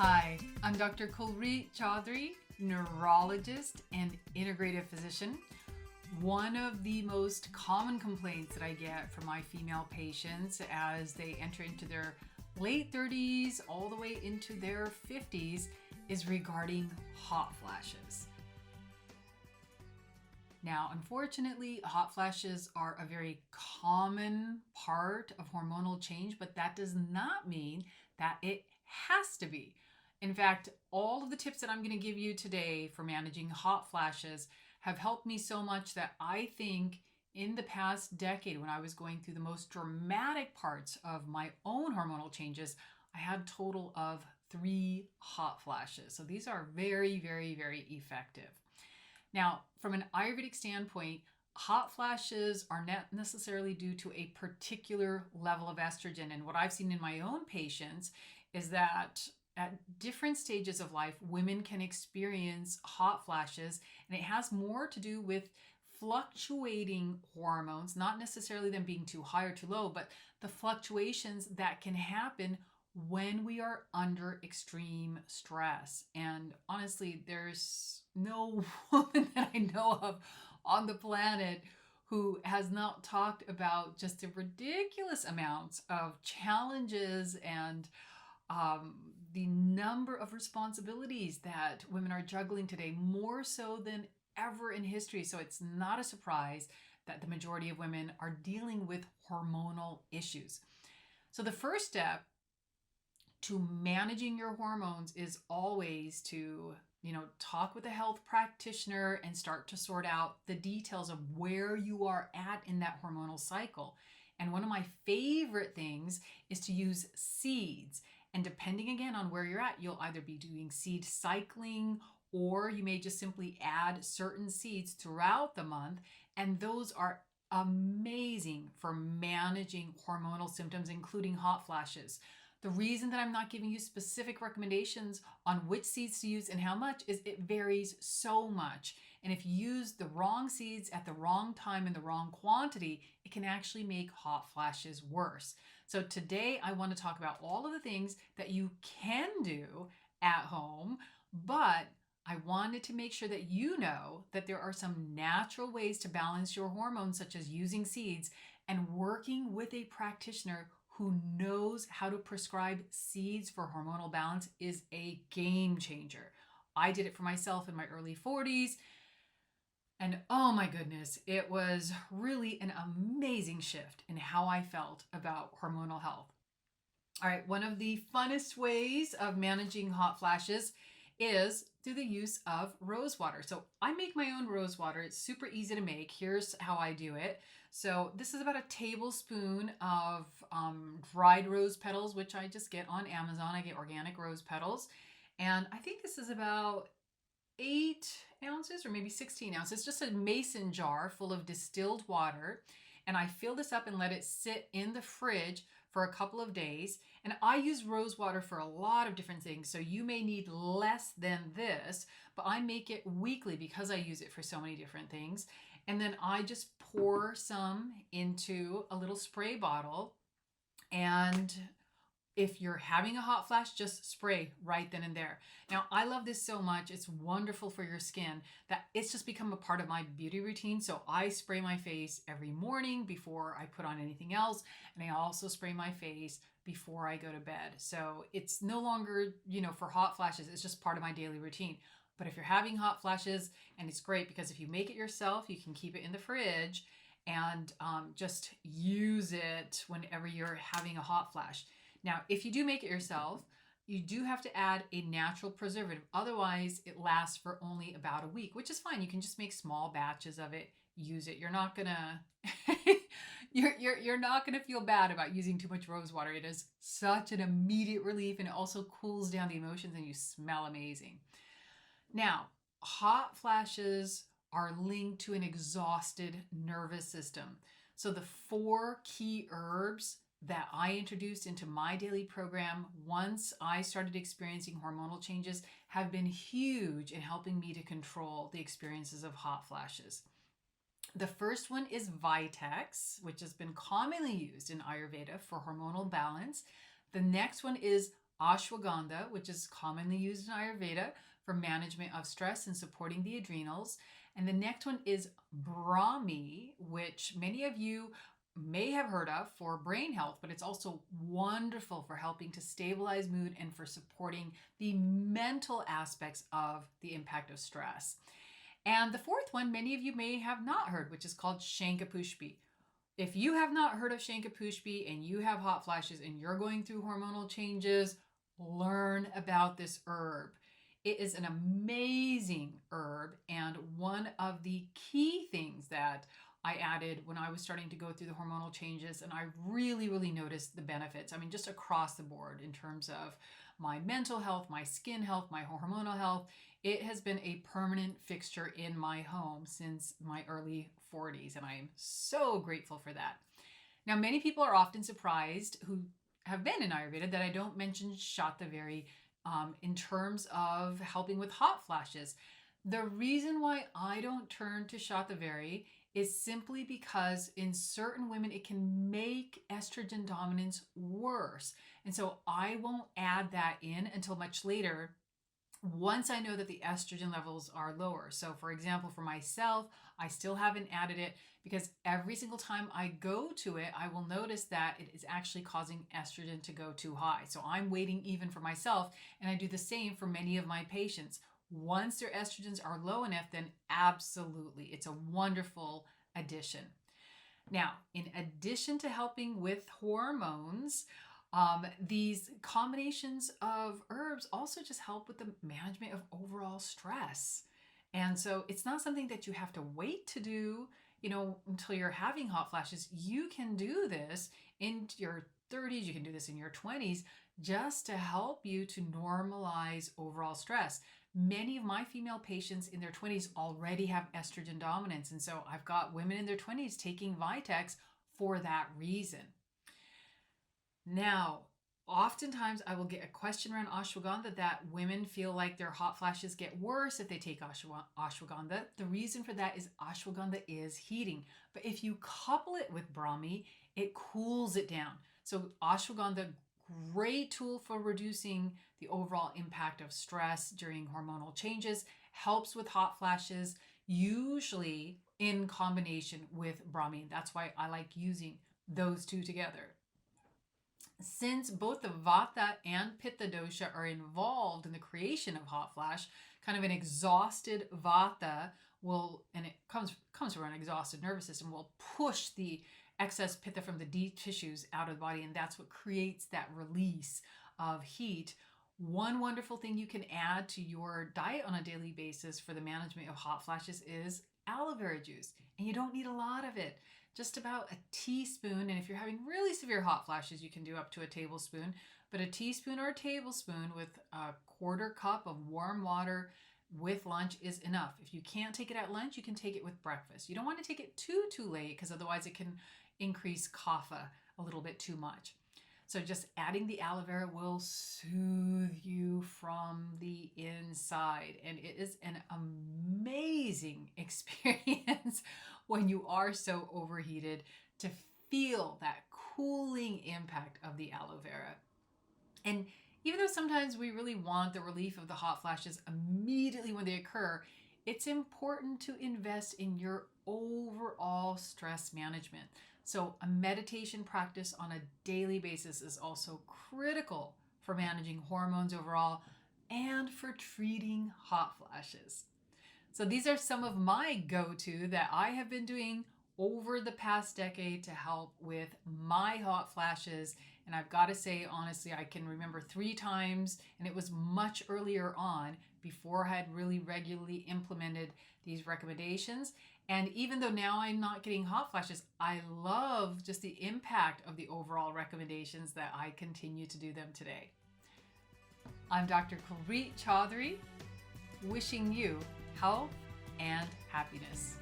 Hi, I'm Dr. Kulreet Chaudhary, neurologist and integrative physician. One of the most common complaints that I get from my female patients as they enter into their late 30s all the way into their 50s is regarding hot flashes. Now, unfortunately, hot flashes are a very common part of hormonal change, but that does not mean that it has to be. In fact, all of the tips that I'm going to give you today for managing hot flashes have helped me so much that I think in the past decade, when I was going through the most dramatic parts of my own hormonal changes, I had a total of 3 hot flashes. So these are very, very, very effective. Now, from an Ayurvedic standpoint, hot flashes are not necessarily due to a particular level of estrogen. And what I've seen in my own patients is that at different stages of life, women can experience hot flashes, and it has more to do with fluctuating hormones, not necessarily them being too high or too low, but the fluctuations that can happen when we are under extreme stress. And honestly, there's no woman that I know of on the planet who has not talked about just the ridiculous amounts of challenges and the number of responsibilities that women are juggling today, more so than ever in history. So it's not a surprise that the majority of women are dealing with hormonal issues. So the first step to managing your hormones is always to, talk with a health practitioner and start to sort out the details of where you are at in that hormonal cycle. And one of my favorite things is to use seeds. And depending again on where you're at, you'll either be doing seed cycling or you may just simply add certain seeds throughout the month. And those are amazing for managing hormonal symptoms, including hot flashes. The reason that I'm not giving you specific recommendations on which seeds to use and how much is it varies so much. And if you use the wrong seeds at the wrong time in the wrong quantity, it can actually make hot flashes worse. So today I want to talk about all of the things that you can do at home, but I wanted to make sure that you know that there are some natural ways to balance your hormones, such as using seeds and working with a practitioner who knows how to prescribe seeds for hormonal balance is a game changer. I did it for myself in my early 40s. And oh my goodness, it was really an amazing shift in how I felt about hormonal health. All right, one of the funnest ways of managing hot flashes is through the use of rose water. So I make my own rose water. It's super easy to make. Here's how I do it. So this is about a tablespoon of dried rose petals, which I just get on Amazon. I get organic rose petals. And I think this is about 8 ounces or maybe 16 ounces, just a mason jar full of distilled water. And I fill this up and let it sit in the fridge for a couple of days. And I use rose water for a lot of different things. So you may need less than this, but I make it weekly because I use it for so many different things. And then I just pour some into a little spray bottle. And if you're having a hot flash, just spray right then and there. Now, I love this so much. It's wonderful for your skin that it's just become a part of my beauty routine. So I spray my face every morning before I put on anything else. And I also spray my face before I go to bed. So it's no longer, for hot flashes. It's just part of my daily routine. But if you're having hot flashes, and it's great because if you make it yourself, you can keep it in the fridge and just use it whenever you're having a hot flash. Now, if you do make it yourself, you do have to add a natural preservative. Otherwise, it lasts for only about a week, which is fine. You can just make small batches of it, use it. You're not gonna you're not gonna feel bad about using too much rose water. It is such an immediate relief, and it also cools down the emotions, and you smell amazing. Now, hot flashes are linked to an exhausted nervous system. So the 4 key herbs that I introduced into my daily program once I started experiencing hormonal changes have been huge in helping me to control the experiences of hot flashes. The first one is Vitex, which has been commonly used in Ayurveda for hormonal balance. The next one is ashwagandha, which is commonly used in Ayurveda for management of stress and supporting the adrenals. And the next one is Brahmi, which many of you may have heard of for brain health, but it's also wonderful for helping to stabilize mood and for supporting the mental aspects of the impact of stress. And the fourth one, many of you may have not heard, which is called Shankhpushpi. If you have not heard of Shankhpushpi and you have hot flashes and you're going through hormonal changes, learn about this herb. It is an amazing herb, and one of the key things that I added when I was starting to go through the hormonal changes, and I really, really noticed the benefits. I mean, just across the board in terms of my mental health, my skin health, my hormonal health. It has been a permanent fixture in my home since my early 40s, and I am so grateful for that. Now, many people are often surprised who have been in Ayurveda that I don't mention Shatavari in terms of helping with hot flashes. The reason why I don't turn to Shatavari is simply because in certain women it can make estrogen dominance worse. And so I won't add that in until much later once I know that the estrogen levels are lower. So for example, for myself, I still haven't added it because every single time I go to it, I will notice that it is actually causing estrogen to go too high. So I'm waiting even for myself, and I do the same for many of my patients. Once their estrogens are low enough, then absolutely, it's a wonderful addition. Now, in addition to helping with hormones, these combinations of herbs also just help with the management of overall stress. And so it's not something that you have to wait to do, until you're having hot flashes. You can do this in your 30s, you can do this in your 20s, just to help you to normalize overall stress. Many of my female patients in their 20s already have estrogen dominance. And so I've got women in their 20s taking Vitex for that reason. Now, oftentimes I will get a question around ashwagandha that women feel like their hot flashes get worse if they take ashwagandha. The reason for that is ashwagandha is heating. But if you couple it with Brahmi, it cools it down. So ashwagandha, great tool for reducing the overall impact of stress during hormonal changes, helps with hot flashes, usually in combination with Brahmi. That's why I like using those two together. Since both the Vata and Pitta dosha are involved in the creation of hot flash, kind of an exhausted Vata will, and it comes from an exhausted nervous system, will push the excess Pitta from the deep tissues out of the body, and that's what creates that release of heat. One wonderful thing you can add to your diet on a daily basis for the management of hot flashes is aloe vera juice, and you don't need a lot of it. Just about a teaspoon, and if you're having really severe hot flashes, you can do up to a tablespoon, but a teaspoon or a tablespoon with a quarter cup of warm water with lunch is enough. If you can't take it at lunch, you can take it with breakfast. You don't want to take it too late because otherwise it can increase kapha a little bit too much. So just adding the aloe vera will soothe you from the inside. And it is an amazing experience when you are so overheated to feel that cooling impact of the aloe vera. And even though sometimes we really want the relief of the hot flashes immediately when they occur, it's important to invest in your overall stress management. So a meditation practice on a daily basis is also critical for managing hormones overall and for treating hot flashes. So these are some of my go-to that I have been doing over the past decade to help with my hot flashes. And I've got to say, honestly, I can remember 3 times, and it was much earlier on before I had really regularly implemented these recommendations. And even though now I'm not getting hot flashes, I love just the impact of the overall recommendations that I continue to do them today. I'm Dr. Kulreet Chaudhary, wishing you health and happiness.